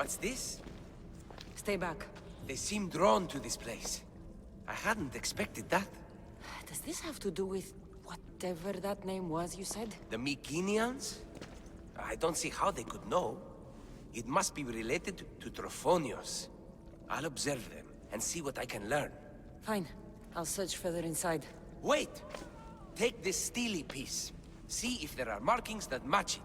What's this? Stay back. They seem drawn to this place. I hadn't expected that. Does this have to do with whatever that name was you said? The Mycenaeans? I don't see how they could know. It must be related to Trophonios. I'll observe them and see what I can learn. Fine. I'll search further inside. Wait! Take this steely piece. See if there are markings that match it.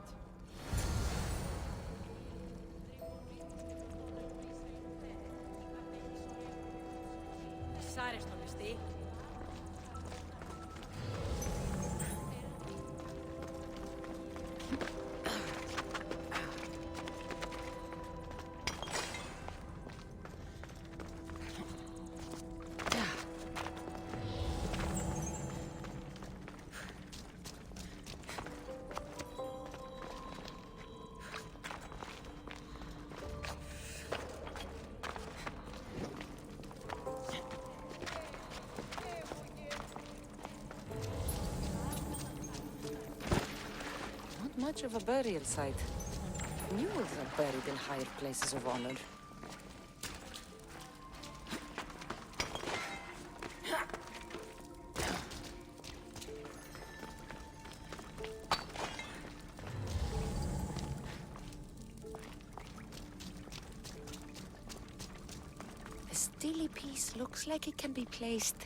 Much of a burial site. Mules are buried in higher places of honor. The steely piece looks like it can be placed.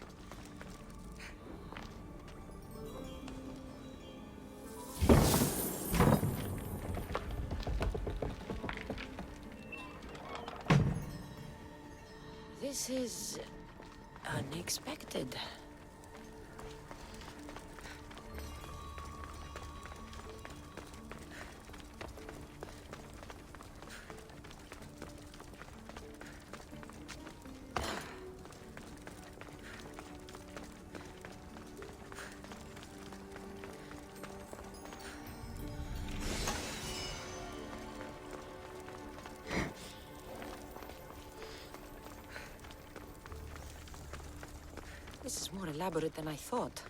This is unexpected. This is more elaborate than I thought.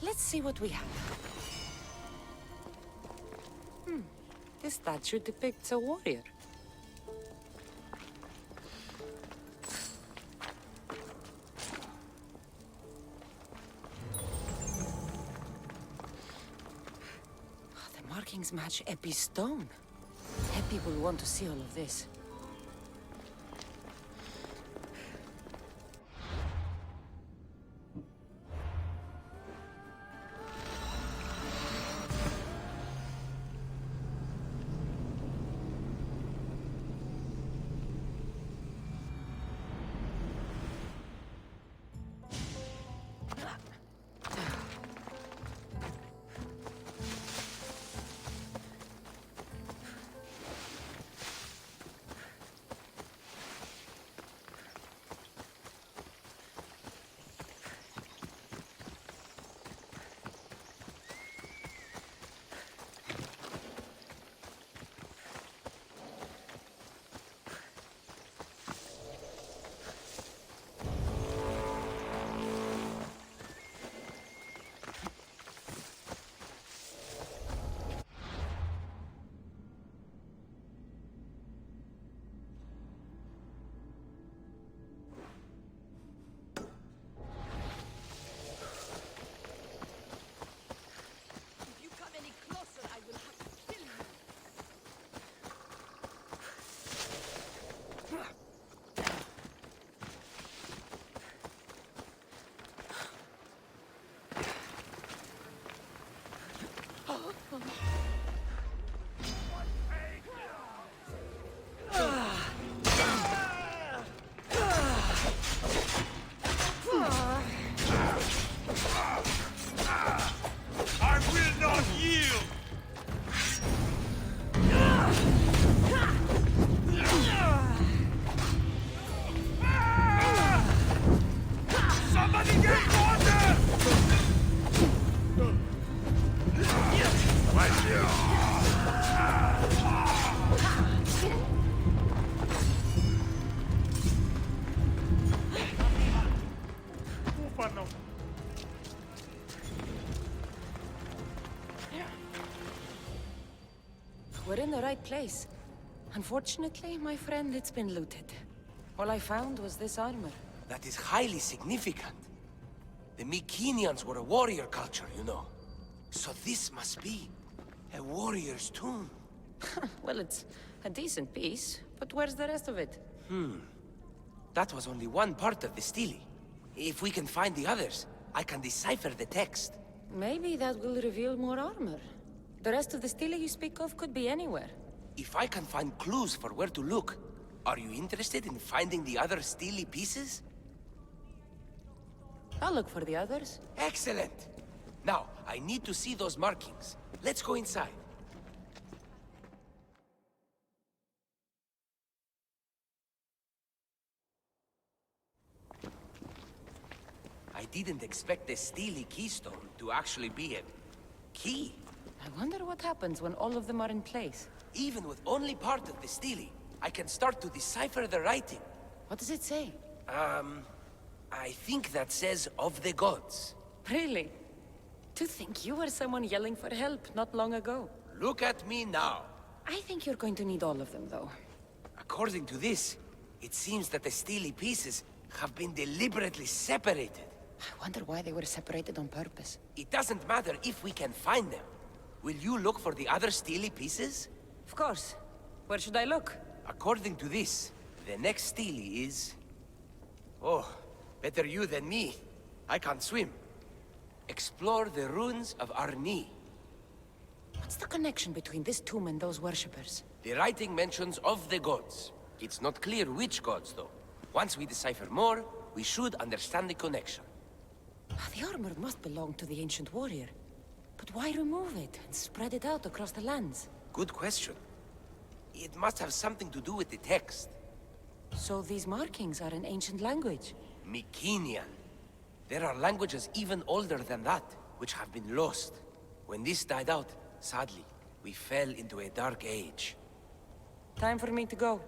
Let's see what we have. This statue depicts a warrior. The markings match Epi's stone. Epi will want to see all of this. I will not yield! we're in the right place. Unfortunately, my friend, it's been looted. All I found was this armor. That is highly significant. The Mykenaeans were a warrior culture, you know. So this must be a warrior's tomb. Well, it's a decent piece, but where's the rest of it? That was only one part of the stele. If we can find the others, I can decipher the text. Maybe that will reveal more armor. The rest of the stele you speak of could be anywhere. If I can find clues for where to look, are you interested in finding the other stele pieces? I'll look for the others. Excellent! Now, I need to see those markings. Let's go inside. I didn't expect the stele keystone to actually be a key. I wonder what happens when all of them are in place. Even with only part of the stele, I can start to decipher the writing. What does it say? I think that says of the gods. Really? To think you were someone yelling for help not long ago. Look at me now. I think you're going to need all of them, though. According to this, it seems that the stele pieces have been deliberately separated. I wonder why they were separated on purpose. It doesn't matter if we can find them. Will you look for the other stele pieces? Of course. Where should I look? According to this, the next stele is... Oh, better you than me. I can't swim. Explore the ruins of Arni. What's the connection between this tomb and those worshippers? The writing mentions of the gods. It's not clear which gods, though. Once we decipher more, we should understand the connection. The armor must belong to the ancient warrior. But why remove it and spread it out across the lands? Good question. It must have something to do with the text. So these markings are in ancient language? Mykenaean. There are languages even older than that, which have been lost. When this died out, sadly, we fell into a dark age. Time for me to go.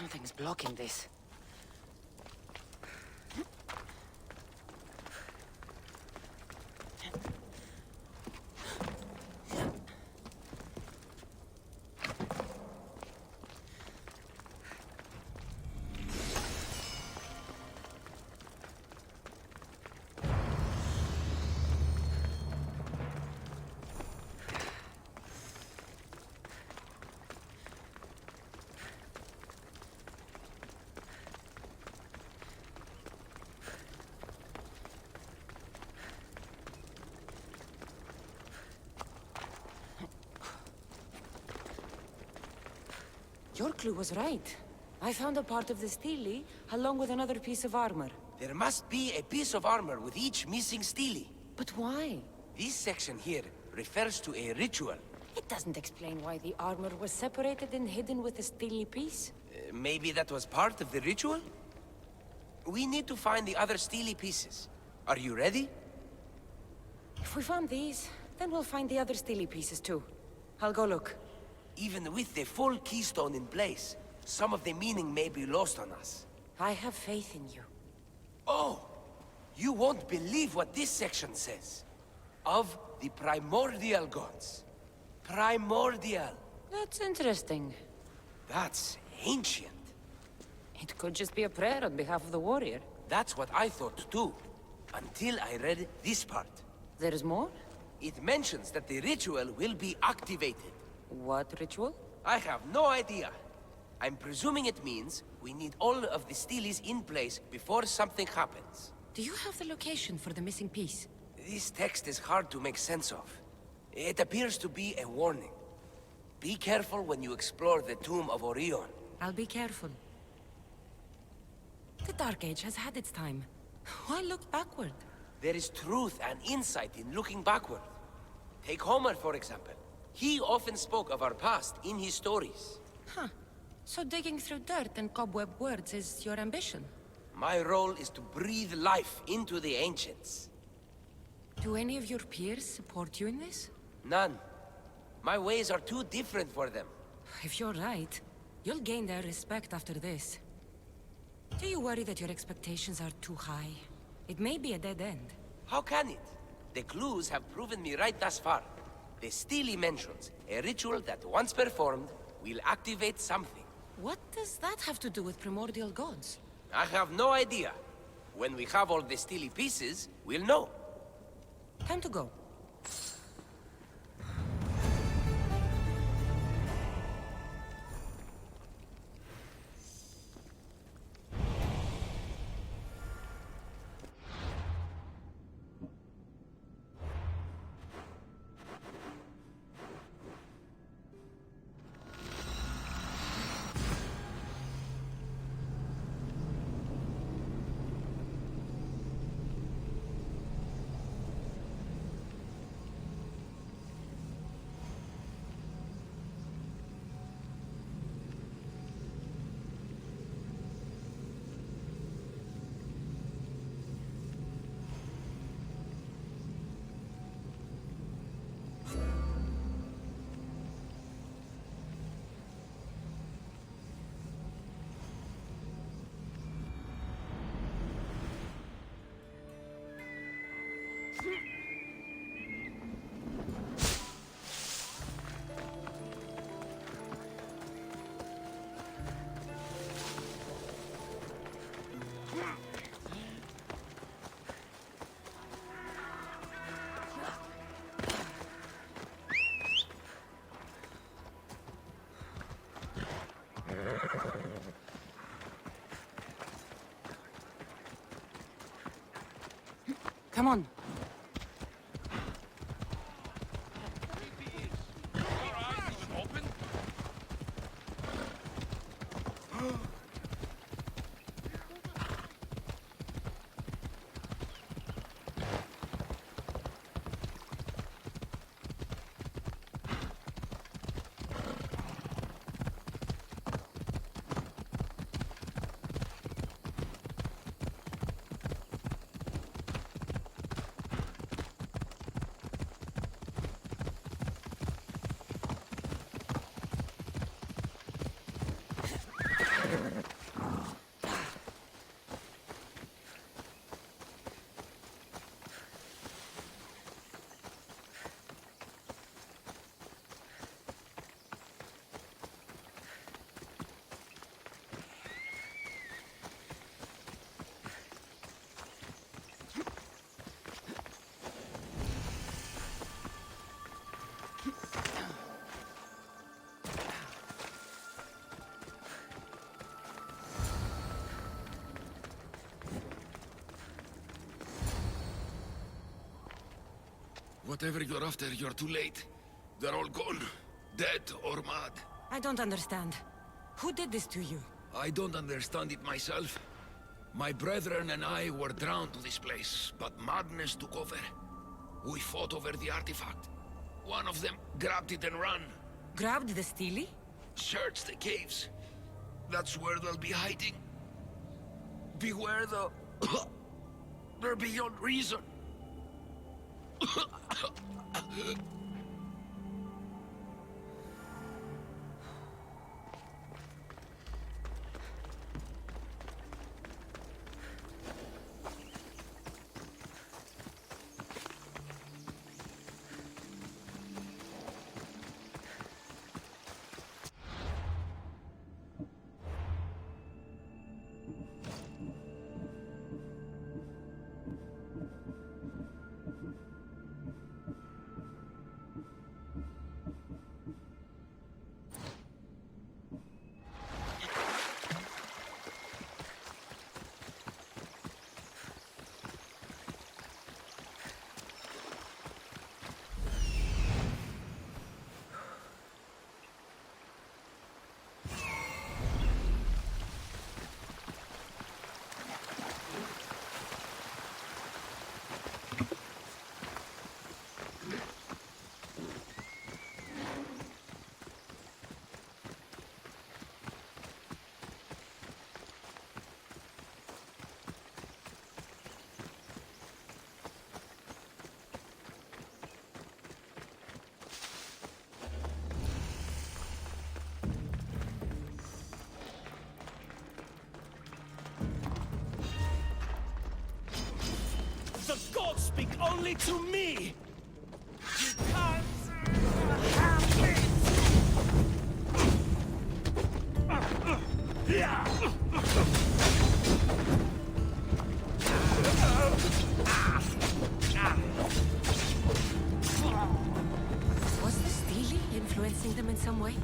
Something's blocking this. Your clue was right. I found a part of the stele, along with another piece of armor. There must be a piece of armor with each missing stele. But why? This section here refers to a ritual. It doesn't explain why the armor was separated and hidden with the stele piece. Maybe that was part of the ritual? We need to find the other stele pieces. Are you ready? If we found these, then we'll find the other stele pieces too. I'll go look. Even with the full keystone in place, some of the meaning may be lost on us. I have faith in you. Oh! You won't believe what this section says. Of the primordial gods. Primordial. That's interesting. That's ancient. It could just be a prayer on behalf of the warrior. That's what I thought too. Until I read this part. There's more? It mentions that the ritual will be activated. What ritual? I have no idea. I'm presuming it means we need all of the steles in place before something happens. Do you have the location for the missing piece? This text is hard to make sense of. It appears to be a warning. Be careful when you explore the tomb of Orion. I'll be careful. The Dark Age has had its time. Why look backward? There is truth and insight in looking backward. Take Homer, for example. He often spoke of our past in his stories. Huh. So digging through dirt and cobweb words is your ambition? My role is to breathe life into the ancients. Do any of your peers support you in this? None. My ways are too different for them. If you're right, you'll gain their respect after this. Do you worry that your expectations are too high? It may be a dead end. How can it? The clues have proven me right thus far. The stele mentions a ritual that once performed will activate something. What does that have to do with primordial gods? I have no idea. When we have all the stele pieces, we'll know. Time to go. Come on. Whatever you're after, you're too late. They're all gone. Dead or mad. I don't understand. Who did this to you? I don't understand it myself. My brethren and I were drawn to this place, but madness took over. We fought over the artifact. One of them grabbed it and ran. Grabbed the Steely? Search the caves. That's where they'll be hiding. Beware the... They're beyond reason. The gods speak only to me! You can't have it! Was the Steely influencing them in some way?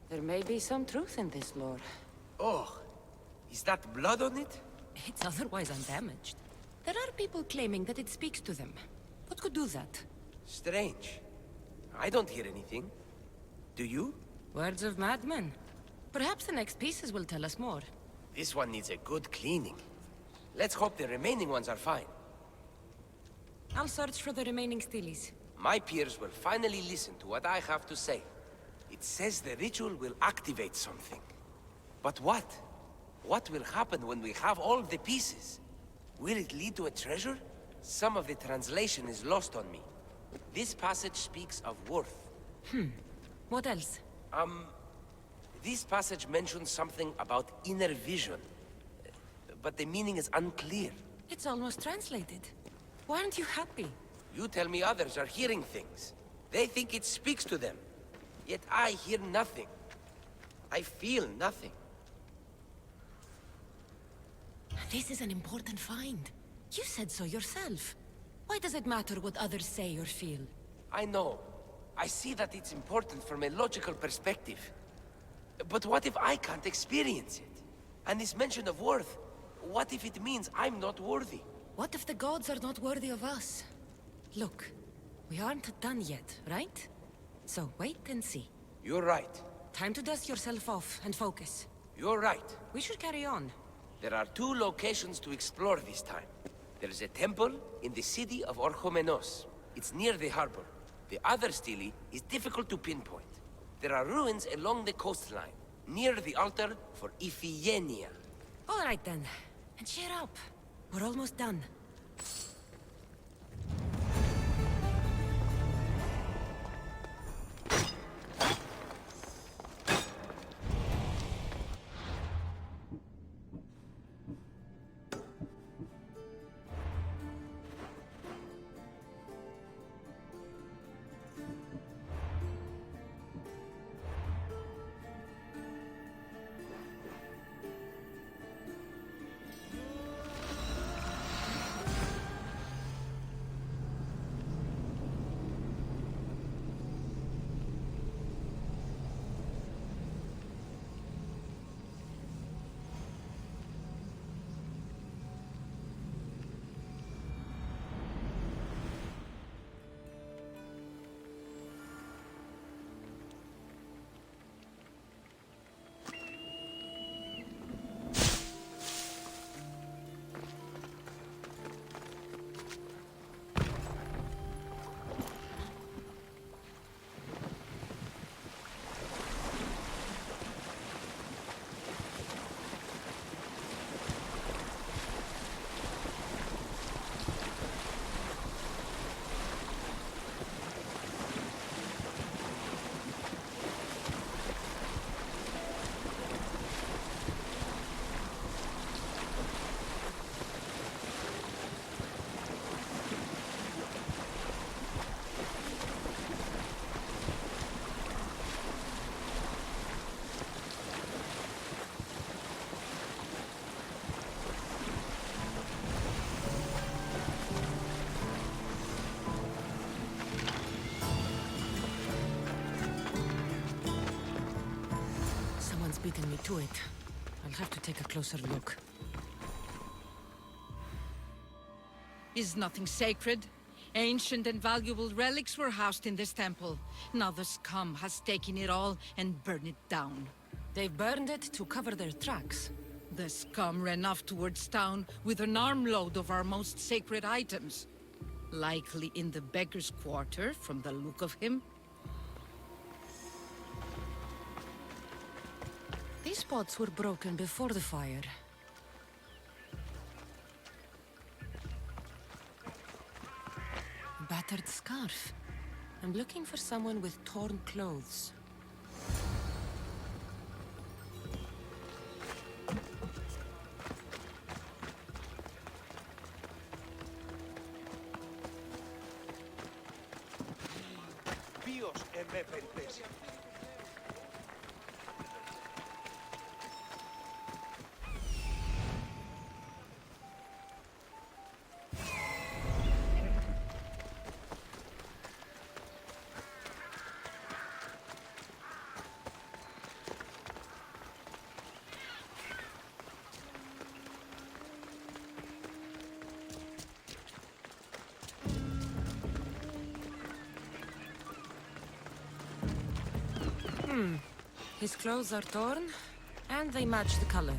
There may be some truth in this lore. Oh, is that blood on it? It's otherwise undamaged. There are people claiming that it speaks to them. What could do that? Strange. I don't hear anything. Do you? Words of madmen. Perhaps the next pieces will tell us more. This one needs a good cleaning. Let's hope the remaining ones are fine. I'll search for the remaining Steelies. My peers will finally listen to what I have to say. It says the ritual will activate something. But what? What will happen when we have all the pieces? Will it lead to a treasure? Some of the translation is lost on me. This passage speaks of worth. What else? This passage mentions something about inner vision. But the meaning is unclear. It's almost translated. Why aren't you happy? You tell me others are hearing things. They think it speaks to them. Yet I hear nothing. I feel nothing. This is an important find. You said so yourself. Why does it matter what others say or feel? I know. I see that it's important from a logical perspective. But what if I can't experience it? And this mention of worth, what if it means I'm not worthy? What if the gods are not worthy of us? Look, we aren't done yet, right? So wait and see. You're right. Time to dust yourself off and focus. You're right. We should carry on. There are 2 locations to explore this time. There is a temple in the city of Orchomenos. It's near the harbor. The other stele is difficult to pinpoint. There are ruins along the coastline, near the altar for Iphigenia. All right then. And cheer up. We're almost done. Beating me to it. I'll have to take a closer look. Is nothing sacred? Ancient and valuable relics were housed in this temple. Now the scum has taken it all and burned it down. They've burned it to cover their tracks. The scum ran off towards town with an armload of our most sacred items. Likely in the beggar's quarter, from the look of him. These pots were broken before the fire. A battered scarf. I'm looking for someone with torn clothes. Ποιος εμέ περιπέσει. His clothes are torn, and they match the color.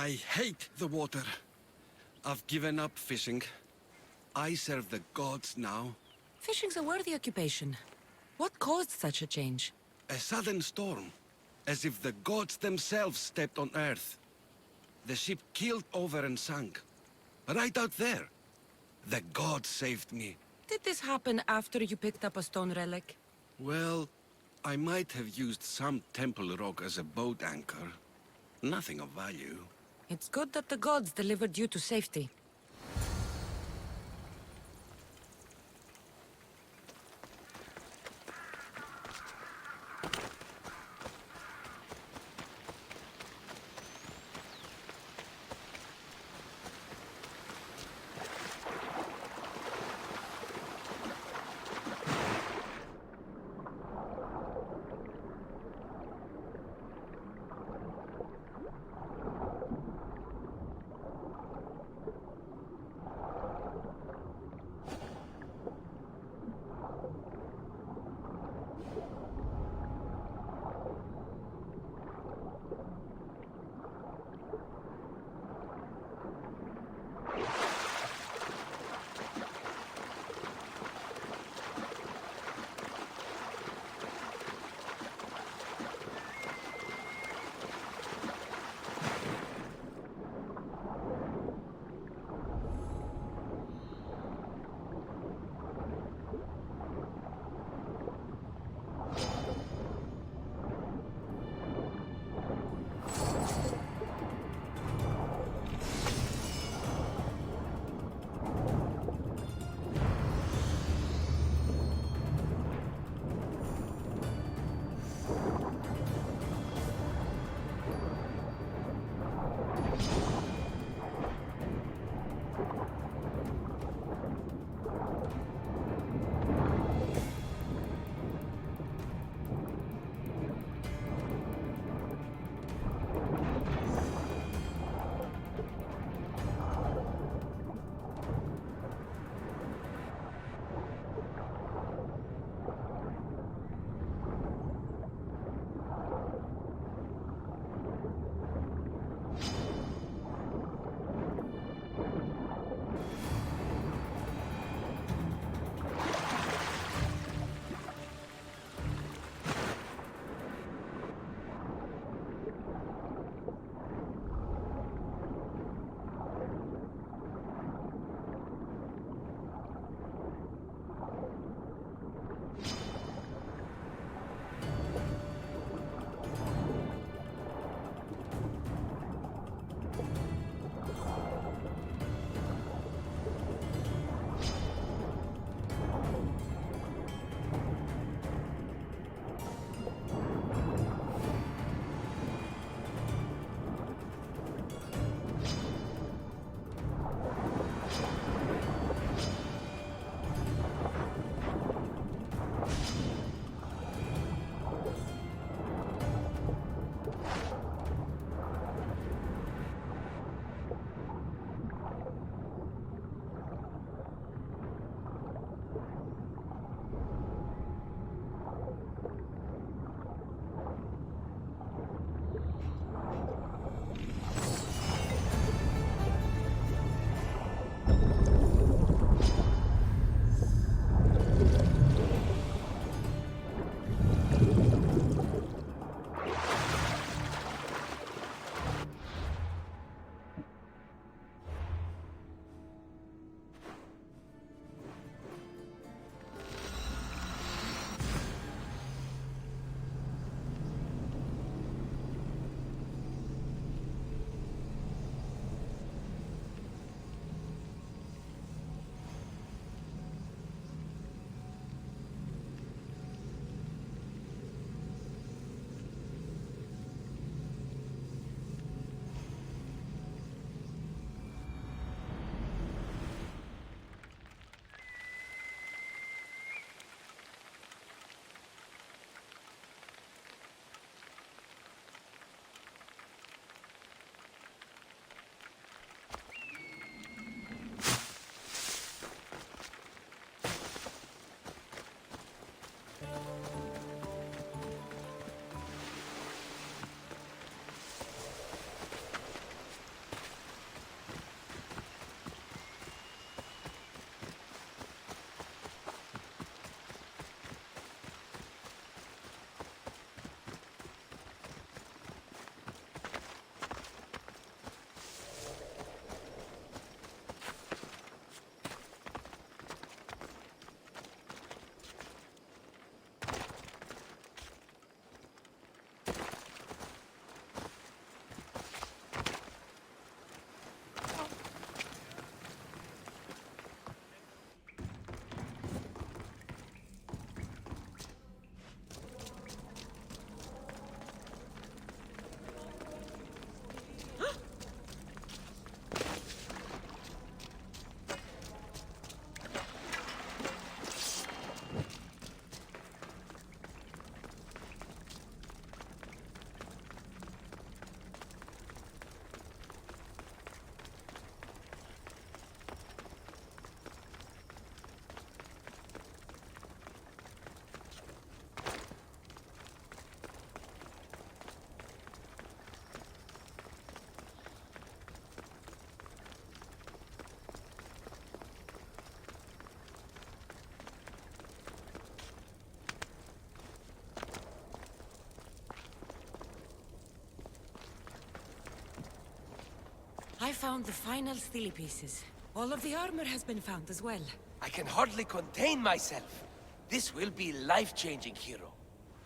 I hate the water. I've given up fishing. I serve the gods now. Fishing's a worthy occupation. What caused such a change? A sudden storm, as if the gods themselves stepped on Earth. The ship keeled over and sank. Right out there. The gods saved me. Did this happen after you picked up a stone relic? Well, I might have used some temple rock as a boat anchor. Nothing of value. It's good that the gods delivered you to safety. found the final steely pieces. All of the armor has been found as well. I can hardly contain myself. This will be life-changing, hero.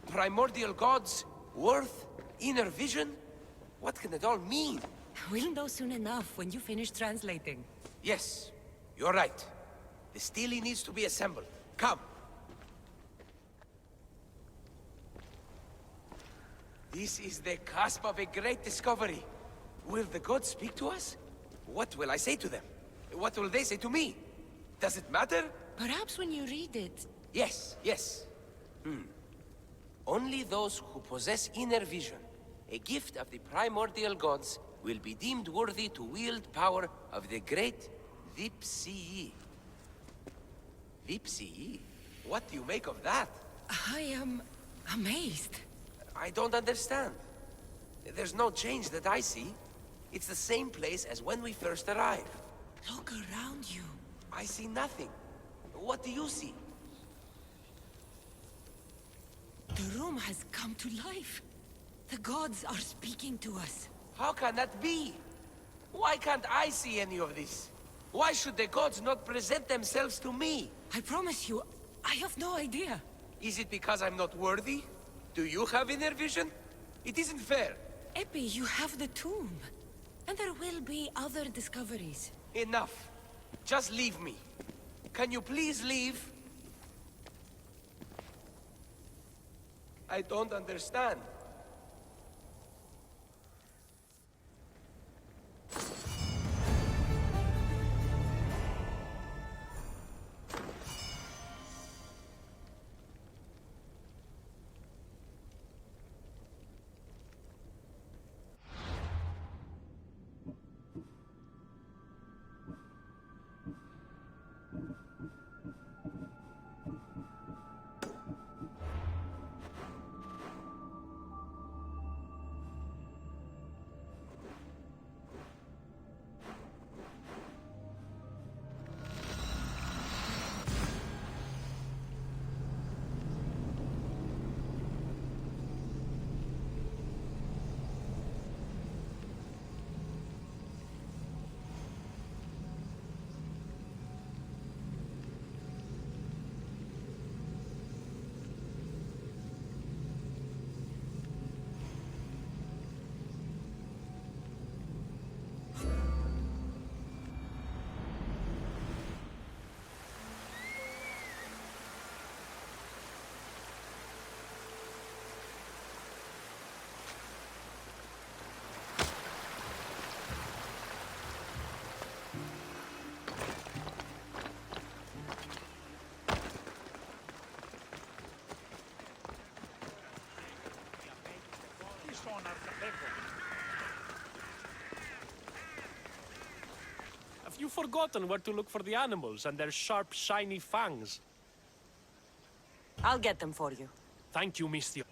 Primordial gods, worth, inner vision. What can it all mean? We'll know soon enough when you finish translating. Yes, you're right. The Steely needs to be assembled. Come. This is the cusp of a great discovery. Will the gods speak to us? What will I say to them? What will they say to me? Does it matter? Perhaps when you read it... Yes, yes. Only those who possess inner vision, a gift of the primordial gods, will be deemed worthy to wield power of the great Oőd'sei. Oőd'sei? What do you make of that? I am... amazed. I don't understand. There's no change that I see. It's the same place as when we first arrived. Look around you. I see nothing. What do you see? The room has come to life. The gods are speaking to us. How can that be? Why can't I see any of this? Why should the gods not present themselves to me? I promise you, I have no idea. Is it because I'm not worthy? Do you have inner vision? It isn't fair. Epi, you have the tomb. And there will be other discoveries. Enough. Just leave me. Can you please leave? I don't understand. Have you forgotten where to look for the animals and their sharp, shiny fangs? I'll get them for you. Thank you, Mistio.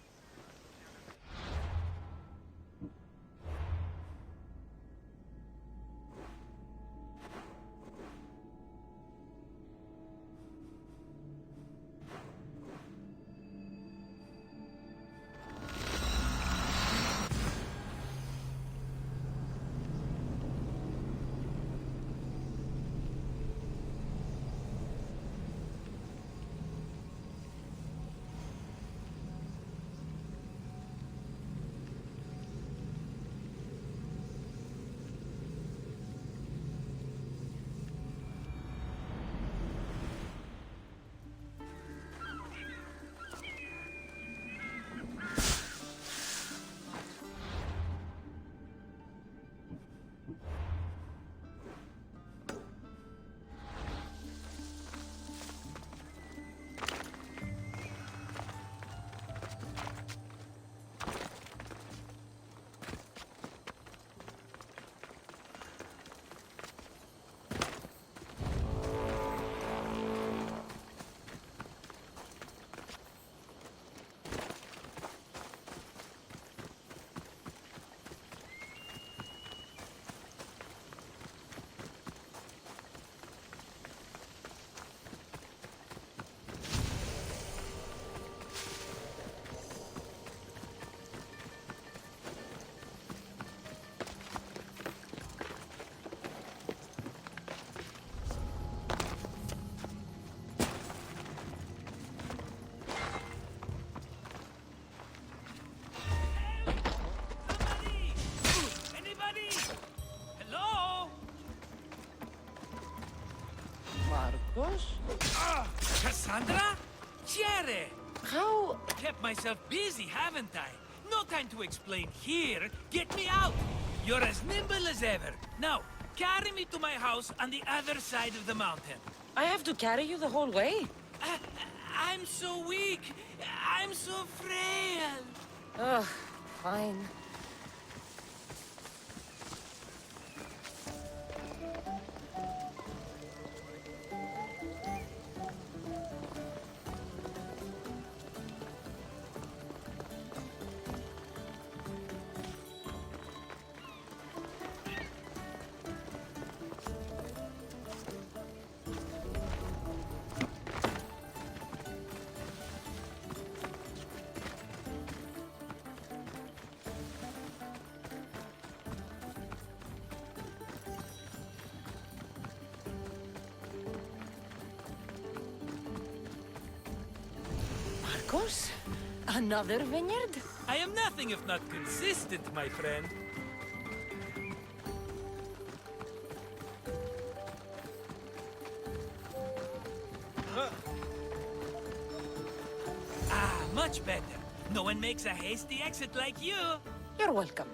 Cassandra? Chere! How... Kept myself busy, haven't I? No time to explain here. Get me out! You're as nimble as ever. Now, carry me to my house on the other side of the mountain. I have to carry you the whole way? I'm so weak. I'm so frail. Ugh, fine. Marcos? Another vineyard? I am nothing if not consistent, my friend. Ah, much better. No one makes a hasty exit like you. You're welcome.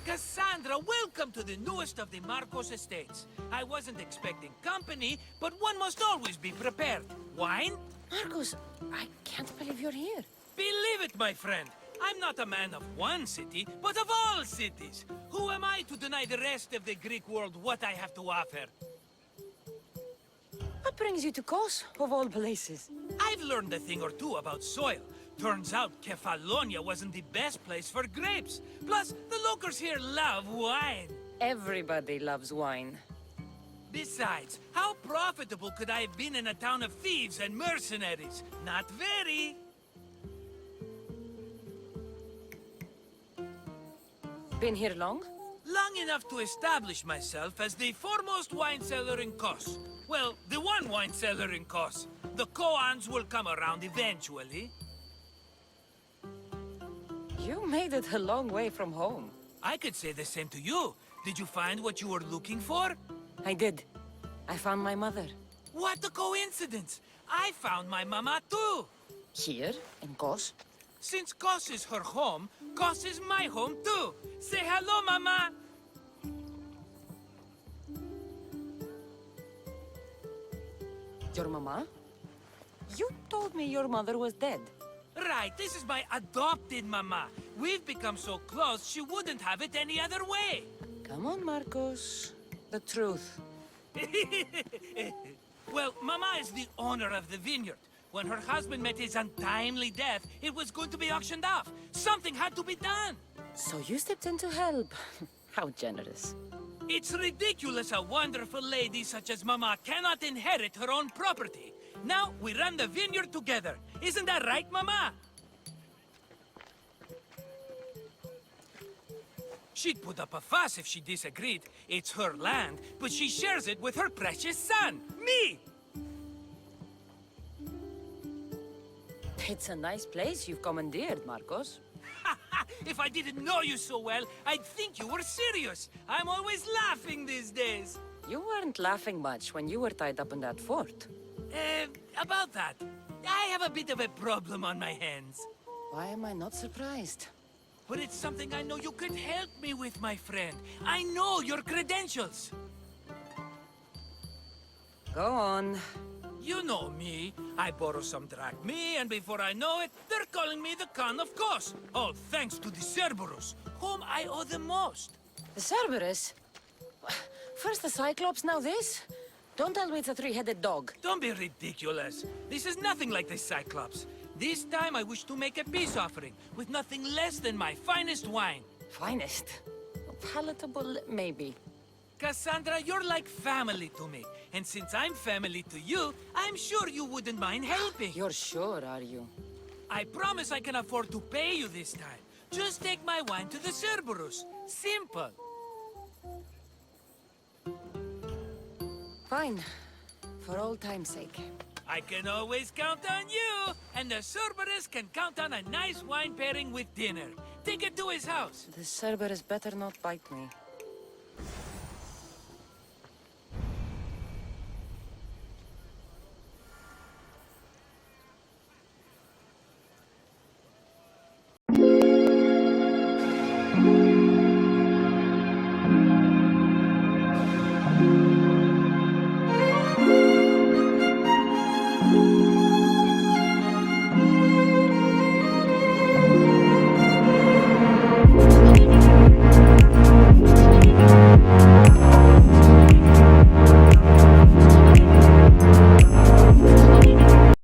Cassandra, welcome to the newest of the Marcos estates. I wasn't expecting company, but one must always be prepared. Wine? Marcos, I can't believe you're here. Believe it, my friend. I'm not a man of one city, but of all cities. Who am I to deny the rest of the Greek world what I have to offer? What brings you to Kos, of all places? I've learned a thing or two about soil. Turns out Kefalonia wasn't the best place for grapes. Plus, the locals here love wine. Everybody loves wine. Besides, how profitable could I have been in a town of thieves and mercenaries? Not very. Been here long? Long enough to establish myself as the foremost wine seller in Kos. Well, the one wine seller in Kos. The koans will come around eventually. You made it a long way from home. I could say the same to you. Did you find what you were looking for? I did. I found my mother. What a coincidence! I found my mama too! Here, in Kos? Since Kos is her home, Kos is my home too! Say hello, mama! Your mama? You told me your mother was dead. Right, this is my adopted mama. We've become so close, she wouldn't have it any other way. Come on, Marcos. The truth. Well, mama is the owner of the vineyard. When her husband met his untimely death, it was going to be auctioned off. Something had to be done. So you stepped in to help. How generous. It's ridiculous a wonderful lady such as mama cannot inherit her own property. Now we run the vineyard together. Isn't that right, mama? She'd put up a fuss if she disagreed. It's her land, but she shares it with her precious son, me! It's a nice place you've commandeered, Marcos. If I didn't know you so well, I'd think you were serious. I'm always laughing these days. You weren't laughing much when you were tied up in that fort. About that, I have a bit of a problem on my hands. Why am I not surprised? But it's something I know you could help me with, my friend. I know your credentials. Go on. You know me. I borrow some drachmae, and before I know it, they're calling me the Khan of Kos. All thanks to the Cerberus, whom I owe the most. The Cerberus? First the Cyclops, now this? Don't tell me it's a three-headed dog. Don't be ridiculous. This is nothing like the Cyclops. This time I wish to make a peace offering, with nothing less than my finest wine. Finest? Palatable, maybe. Cassandra, you're like family to me. And since I'm family to you, I'm sure you wouldn't mind helping. You're sure, are you? I promise I can afford to pay you this time. Just take my wine to the Cerberus. Simple. Fine. For old time's sake. I can always count on you, and the Cerberus can count on a nice wine pairing with dinner. Take it to his house. The Cerberus better not bite me. Thank you.